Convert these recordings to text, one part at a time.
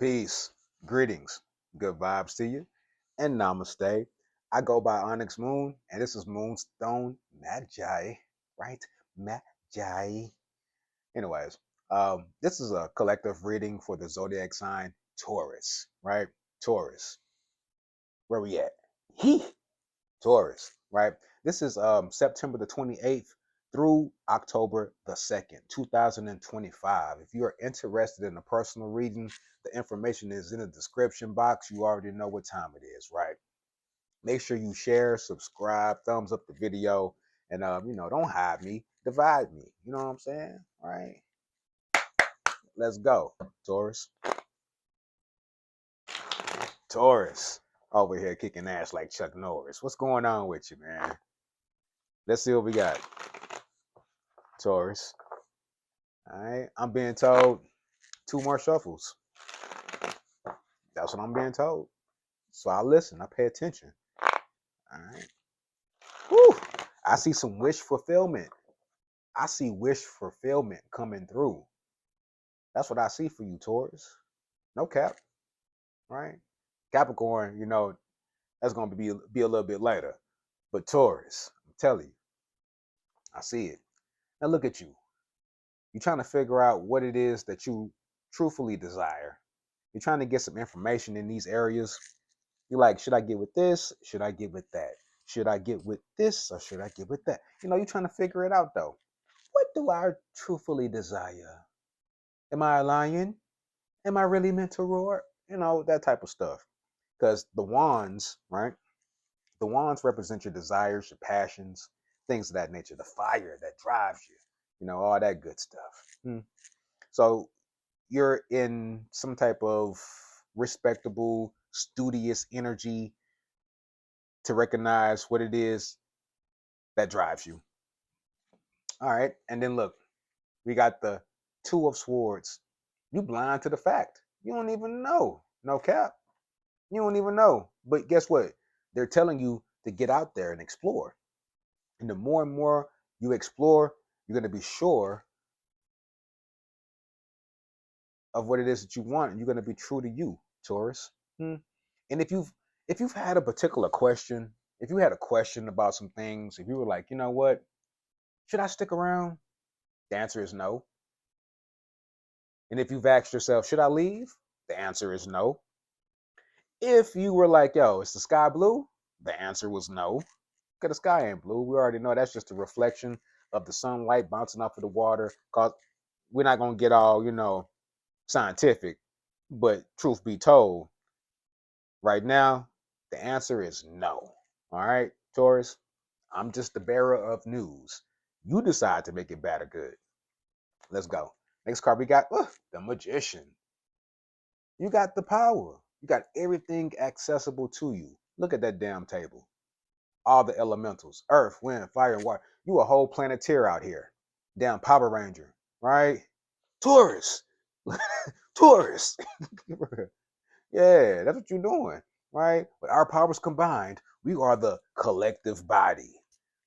Peace, greetings, good vibes to you, and namaste. I go by Onyx Moon, and this is Moonstone Magi, right? Magi. Anyways, this is a collective reading for the zodiac sign Taurus, right? Taurus. Where we at? He Taurus, right? This is September the 28th through October the 2nd, 2025. If you are interested in a personal reading, the information is in the description box. You already know what time it is, right? Make sure you share, subscribe, thumbs up the video, and don't hide me, divide me. You know what I'm saying? All right. Let's go, Taurus. Taurus. Over here kicking ass like Chuck Norris. What's going on with you, man? Let's see what we got. Taurus. All right. I'm being told 2 more shuffles. That's what I'm being told. So I listen. I pay attention. All right. Whew. I see some wish fulfillment. I see wish fulfillment coming through. That's what I see for you, Taurus. No cap. Right? Capricorn, that's going to be a little bit later. But Taurus, I'm telling you, I see it. Now look at you. You're trying to figure out what it is that you truthfully desire. You're trying to get some information in these areas. You're like, should I get with this? Should I get with that? Should I get with this or should I get with that? You're trying to figure it out though. What do I truthfully desire? Am I a lion? Am I really meant to roar? That type of stuff. Because the wands, right? The wands represent your desires, your passions, things of that nature, the fire that drives you, all that good stuff. So you're in some type of respectable, studious energy to recognize what it is that drives you. All right. And then look, we got the Two of Swords. You blind to the fact. You don't even know. No cap. You don't even know. But guess what? They're telling you to get out there and explore. And the more and more you explore, you're going to be sure of what it is that you want, and you're going to be true to you, Taurus. And if you've had a particular question, if you had a question about some things, if you were like, you know what, should I stick around? The answer is no. And if you've asked yourself, should I leave? The answer is no. If you were like, yo, is the sky blue? The answer was no. Because the sky ain't blue. We already know that's just a reflection of the sunlight bouncing off of the water. Cause we're not gonna get all, scientific. But truth be told, right now, the answer is no. All right, Taurus, I'm just the bearer of news. You decide to make it bad or good. Let's go. Next card we got the Magician. You got the power. You got everything accessible to you. Look at that damn table. All the elementals, earth, wind, fire, and water. You a whole planeteer out here. Damn Power Ranger, right? Taurus. Taurus. Yeah, that's what you're doing, right? With our powers combined, we are the collective body.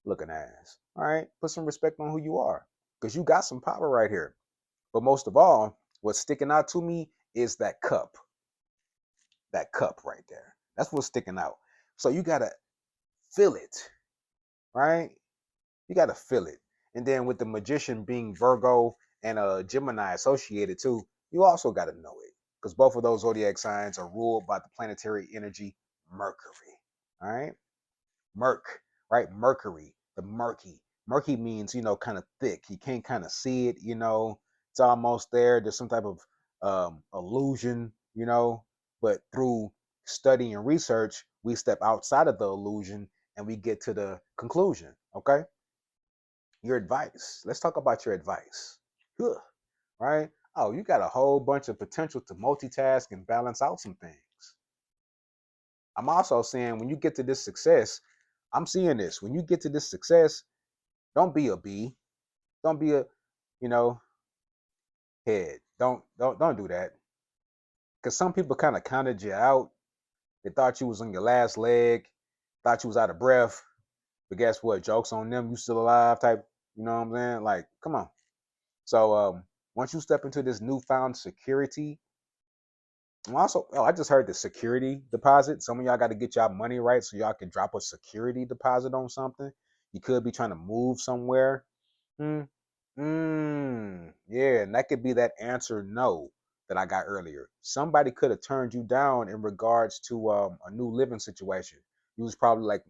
Looking ass. All right. Put some respect on who you are. Because you got some power right here. But most of all, what's sticking out to me is that cup. That cup right there. That's what's sticking out. So you gotta feel it, right? You gotta feel it. And then with the Magician being Virgo and Gemini associated too, you also gotta know it. Because both of those zodiac signs are ruled by the planetary energy Mercury. All right. Merc, right? Mercury, the murky. Murky means, kind of thick. You can't kind of see it. It's almost there. There's some type of illusion. But through study and research, we step outside of the illusion and we get to the conclusion. Okay. Your advice. Let's talk about your advice. Ugh, right? Oh, you got a whole bunch of potential to multitask and balance out some things. I'm also saying when you get to this success, I'm seeing this. When you get to this success, don't be a bee. Don't be a, you know, head. Don't do that. Because some people kind of counted you out. They thought you was on your last leg, thought you was out of breath. But guess what? Joke's on them. You still alive type. You know what I'm saying? Like, come on. So once you step into this newfound security, Also, I just heard the security deposit. Some of y'all got to get y'all money right so y'all can drop a security deposit on something. You could be trying to move somewhere. Hmm. Yeah, and that could be that answer no that I got earlier. Somebody could have turned you down in regards to a new living situation. You was probably like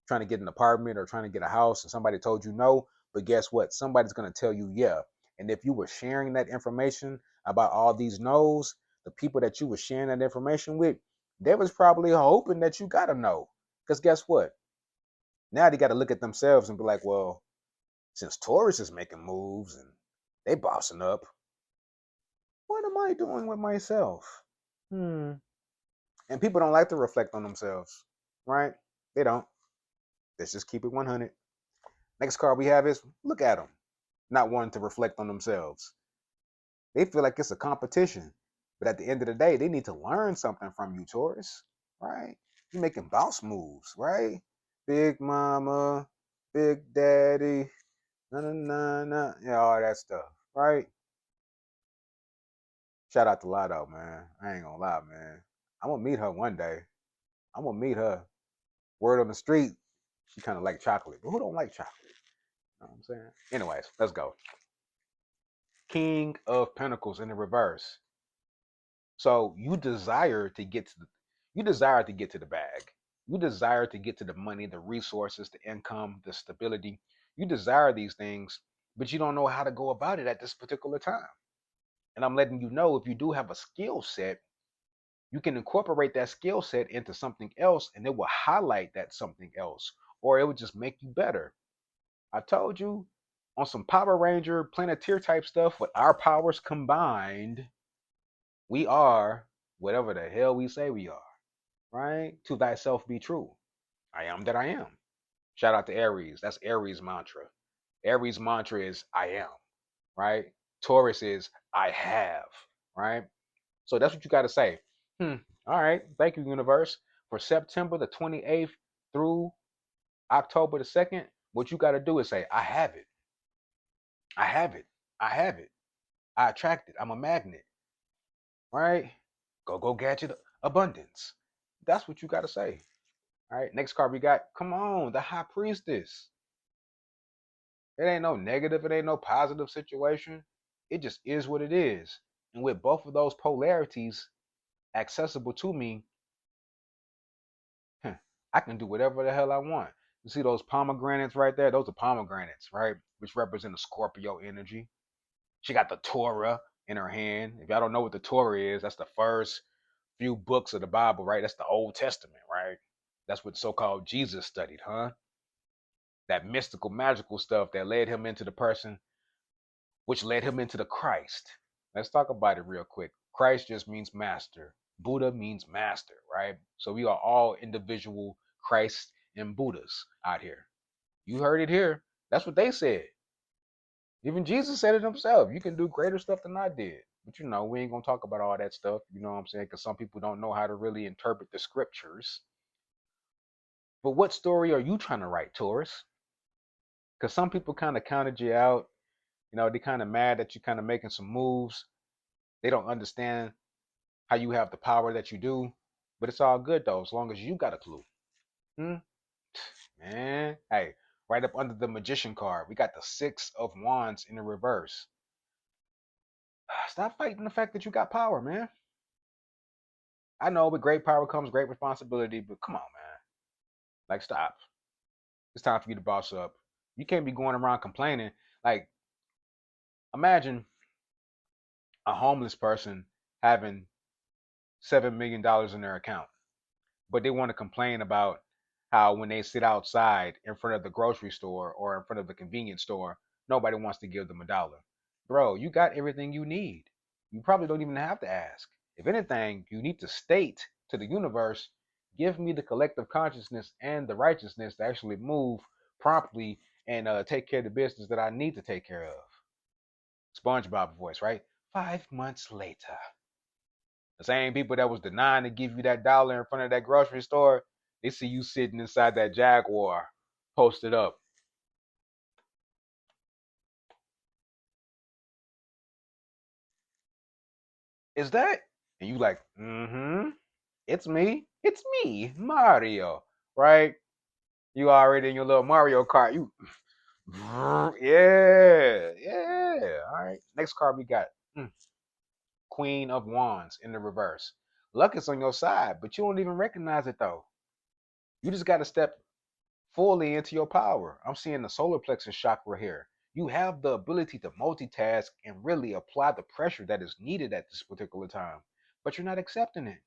trying to get an apartment or trying to get a house, and somebody told you no. But guess what? Somebody's gonna tell you yeah. And if you were sharing that information about all these no's, the people that you were sharing that information with, they was probably hoping that you got a no. Because guess what? Now they got to look at themselves and be like, well, since Taurus is making moves and they bossing up, what am I doing with myself? Hmm. And people don't like to reflect on themselves, right? They don't. Let's just keep it 100. Next card we have is look at them, not wanting to reflect on themselves. They feel like it's a competition, but at the end of the day, they need to learn something from you, Taurus, right? You're making boss moves, right? Big mama, big daddy, na na na na, yeah, all that stuff, right? Shout out to Lotto, man. I ain't gonna lie, man. I'm gonna meet her one day. I'm gonna meet her. Word on the street, she kind of like chocolate. But who don't like chocolate? You know what I'm saying? Anyways, let's go. King of Pentacles in the reverse. So you desire to get to the bag. You desire to get to the money, the resources, the income, the stability. You desire these things, but you don't know how to go about it at this particular time. And I'm letting you know if you do have a skill set, you can incorporate that skill set into something else and it will highlight that something else or it will just make you better. I told you on some Power Ranger Planeteer type stuff with our powers combined, we are whatever the hell we say we are, right? To thyself be true. I am that I am. Shout out to Aries. That's Aries mantra. Aries mantra is I am, right? Taurus is I have, right? So that's what you got to say. Hmm. All right. Thank you, universe. For September the 28th through October the 2nd, what you got to do is say, I have it. I have it. I have it. I attract it. I'm a magnet, right? Go, gadget abundance. That's what you got to say. All right. Next card we got. Come on, the High Priestess. It ain't no negative. It ain't no positive situation. It just is what it is. And with both of those polarities accessible to me, I can do whatever the hell I want. You see those pomegranates right there? Those are pomegranates, right? Which represent a Scorpio energy. She got the Torah in her hand. If y'all don't know what the Torah is, that's the first few books of the Bible, right? That's the Old Testament, right? That's what so-called Jesus studied, huh? That mystical, magical stuff that led him into the person, which led him into the Christ. Let's talk about it real quick. Christ just means master. Buddha means master, right? So we are all individual Christ and Buddhas out here. You heard it here. That's what they said. Even Jesus said it himself. You can do greater stuff than I did. But we ain't gonna talk about all that stuff. You know what I'm saying? Because some people don't know how to really interpret the scriptures. But what story are you trying to write, Taurus? Because some people kind of counted you out. They kind of mad that you kind of making some moves. They don't understand how you have the power that you do. But it's all good though, as long as you got a clue. Hmm? Man, hey, right up under the magician card, we got the Six of Wands in the reverse. Stop fighting the fact that you got power, man. I know with great power comes great responsibility, but come on, man. Like, stop. It's time for you to boss up. You can't be going around complaining. Like, imagine a homeless person having $7 million in their account, but they want to complain about how when they sit outside in front of the grocery store or in front of the convenience store, nobody wants to give them $1. Bro, you got everything you need. You probably don't even have to ask. If anything, you need to state to the universe, give me the collective consciousness and the righteousness to actually move promptly and take care of the business that I need to take care of. SpongeBob voice, right? 5 months later. The same people that was denying to give you that dollar in front of that grocery store, they see you sitting inside that Jaguar posted up. Is that And you like, it's me, Mario, right? You already in your little Mario Kart. You, yeah. All right. Next card we got Queen of Wands in the reverse. Luck is on your side, but you don't even recognize it though. You just got to step fully into your power. I'm seeing the solar plexus chakra here. You have the ability to multitask and really apply the pressure that is needed at this particular time, but you're not accepting it.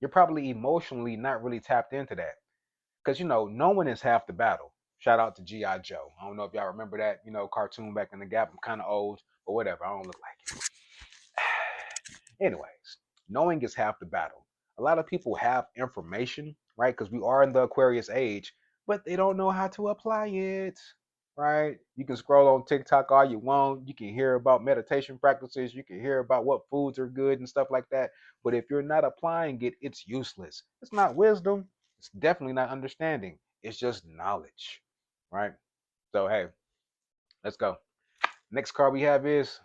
You're probably emotionally not really tapped into that. Because, knowing is half the battle. Shout out to G.I. Joe. I don't know if y'all remember that, cartoon back in the gap. I'm kind of old, but whatever. I don't look like it. Anyways, knowing is half the battle. A lot of people have information, right? Because we are in the Aquarius age, but they don't know how to apply it, right? You can scroll on TikTok all you want. You can hear about meditation practices. You can hear about what foods are good and stuff like that. But if you're not applying it, it's useless. It's not wisdom. It's definitely not understanding. It's just knowledge, right? So, hey, let's go. Next card we have is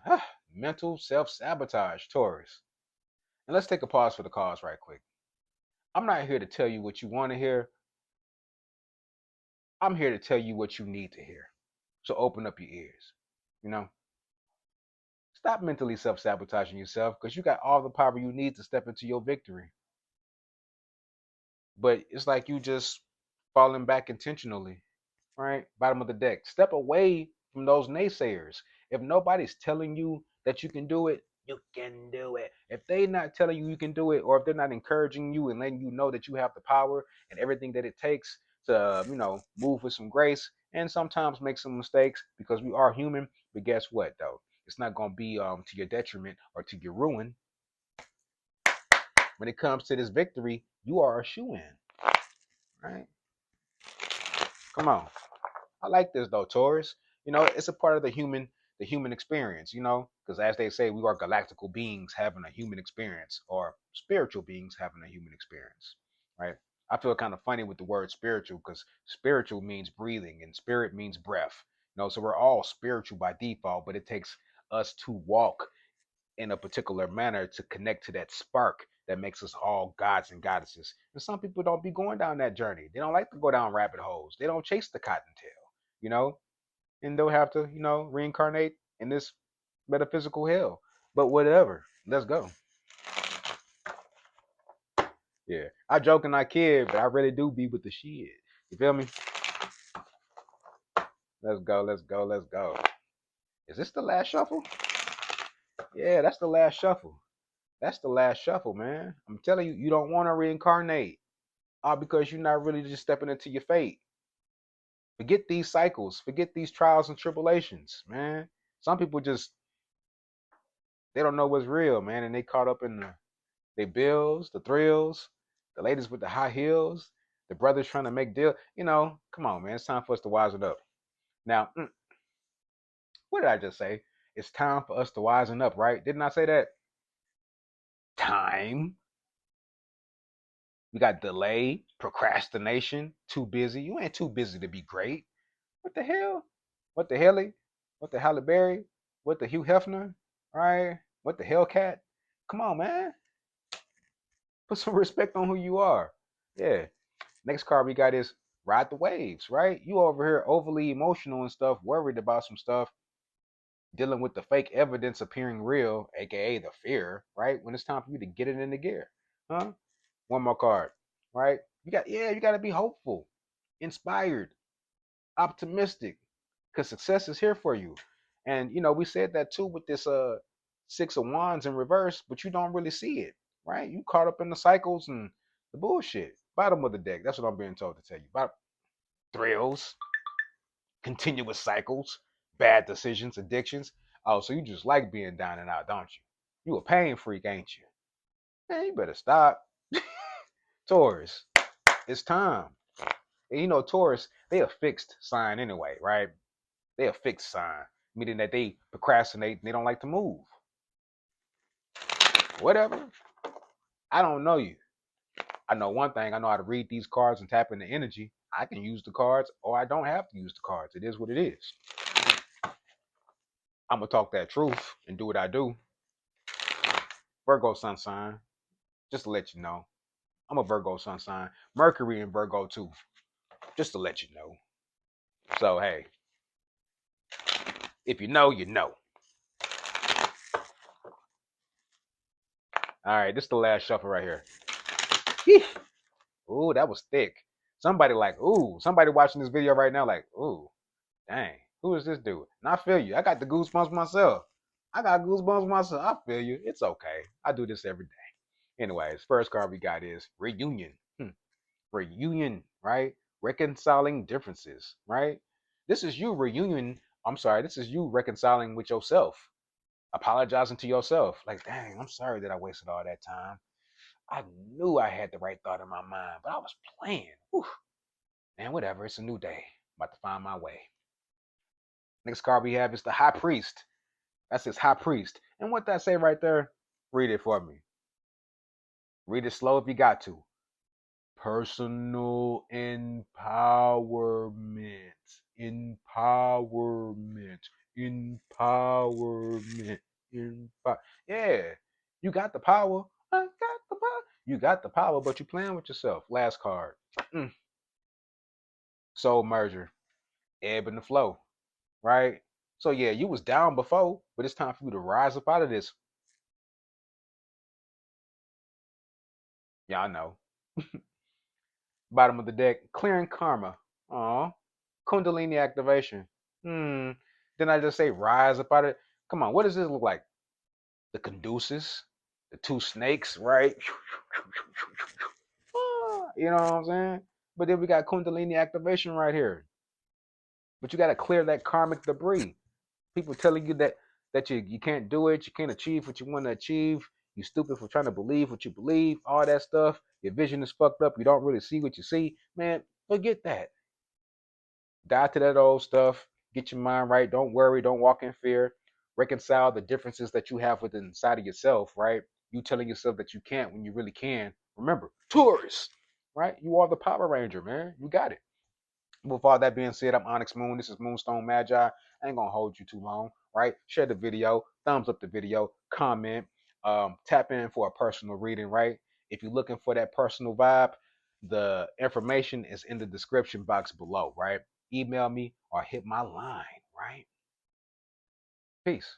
mental self-sabotage, Taurus. And let's take a pause for the cause right quick. I'm not here to tell you what you want to hear. I'm here to tell you what you need to hear. So open up your ears. You know, stop mentally self-sabotaging yourself because you got all the power you need to step into your victory. But it's like you just falling back intentionally, right? Bottom of the deck. Step away from those naysayers. If nobody's telling you that you can do it, you can do it. If they're not telling you you can do it, or if they're not encouraging you and letting you know that you have the power and everything that it takes to, move with some grace and sometimes make some mistakes because we are human. But guess what, though? It's not going to be to your detriment or to your ruin. When it comes to this victory, you are a shoe-in, right? Come on. I like this though, Taurus. It's a part of the human experience, because as they say, we are galactical beings having a human experience, or spiritual beings having a human experience, right? I feel kind of funny with the word spiritual because spiritual means breathing and spirit means breath. So we're all spiritual by default, but it takes us to walk in a particular manner to connect to that spark that makes us all gods and goddesses. And some people don't be going down that journey. They don't like to go down rabbit holes. They don't chase the cottontail, you know, and they'll have to, reincarnate in this metaphysical hell. But whatever, let's go. Yeah, I joke and I kid, but I really do be with the shit. You feel me? Let's go, let's go, let's go. Is this the last shuffle? Yeah, that's the last shuffle. That's the last shuffle, man. I'm telling you, you don't want to reincarnate. Because you're not really just stepping into your fate. Forget these cycles. Forget these trials and tribulations, man. Some people just they don't know what's real, man, and they caught up in their bills, the thrills, the ladies with the high heels, the brothers trying to make deal. Come on, man. It's time for us to wisen up. Now, what did I just say? It's time for us to wisen up, right? Didn't I say that? Time. We got delay, procrastination, too busy. You ain't too busy to be great. What the hell? What the Haley? What the Halle Berry? What the Hugh Hefner? Right? What the Hellcat? Come on, man. Put some respect on who you are. Yeah. Next card we got is ride the waves, right? You over here overly emotional and stuff, worried about some stuff, dealing with the fake evidence appearing real, aka the fear, right? When it's time for you to get it in the gear. Huh? One more card, right? You gotta be hopeful, inspired, optimistic, because success is here for you. And we said that too with this Six of Wands in reverse, but you don't really see it, right? You caught up in the cycles and the bullshit. Bottom of the deck. That's what I'm being told to tell you. About thrills, continuous cycles, bad decisions, addictions. Oh, so you just like being down and out, don't you? You a pain freak, ain't you? Man, you better stop. Taurus, it's time. And Taurus, they a fixed sign anyway, right? They a fixed sign, meaning that they procrastinate and they don't like to move. Whatever. I don't know you. I know one thing. I know how to read these cards and tap into energy. I can use the cards or I don't have to use the cards. It is what it is. I'm going to talk that truth and do what I do. Virgo sun sign. Just to let you know. I'm a Virgo sun sign. Mercury in Virgo too. Just to let you know. So hey, if you know, you know. All right, this is the last shuffle right here. Ooh, that was thick. Somebody like, ooh, somebody watching this video right now like, ooh, dang, who is this dude? And I feel you. I got the goosebumps myself. I got goosebumps myself. I feel you. It's okay. I do this every day. Anyways, first card we got is reunion. Reunion, right? Reconciling differences, right? This is you reunion. I'm sorry. This is you reconciling with yourself, apologizing to yourself. Like, dang, I'm sorry that I wasted all that time. I knew I had the right thought in my mind, but I was playing. Whew. Man, whatever. It's a new day. I'm about to find my way. Next card we have is the High Priest. That's his High Priest. And what that say right there? Read it for me. Read it slow if you got to. Personal empowerment. Empowerment. Empowerment. Yeah. You got the power. I got the power. You got the power, but you playing with yourself. Last card. Soul merger. Ebb and the flow. Right? So yeah, you was down before, but it's time for you to rise up out of this. Y'all know. Bottom of the deck, clearing karma. Aw. Kundalini activation. Didn't I just say rise up out of it? Come on, what does this look like? The Caduceus, the two snakes, right? You know what I'm saying? But then we got Kundalini activation right here. But you got to clear that karmic debris. People telling you that you can't do it, you can't achieve what you want to achieve. You stupid for trying to believe what you believe, all that stuff. Your vision is fucked up. You don't really see what you see. Man, forget that. Die to that old stuff. Get your mind right. Don't worry. Don't walk in fear. Reconcile the differences that you have within inside of yourself, right? You telling yourself that you can't when you really can. Remember, Taurus, right? You are the Power Ranger, man. You got it. With all that being said, I'm Onyx Moon. This is Moonstone Magi. I ain't gonna hold you too long, right? Share the video, thumbs up the video, comment, tap in for a personal reading, right? If you're looking for that personal vibe, the information is in the description box below, right? Email me or hit my line, right? Peace.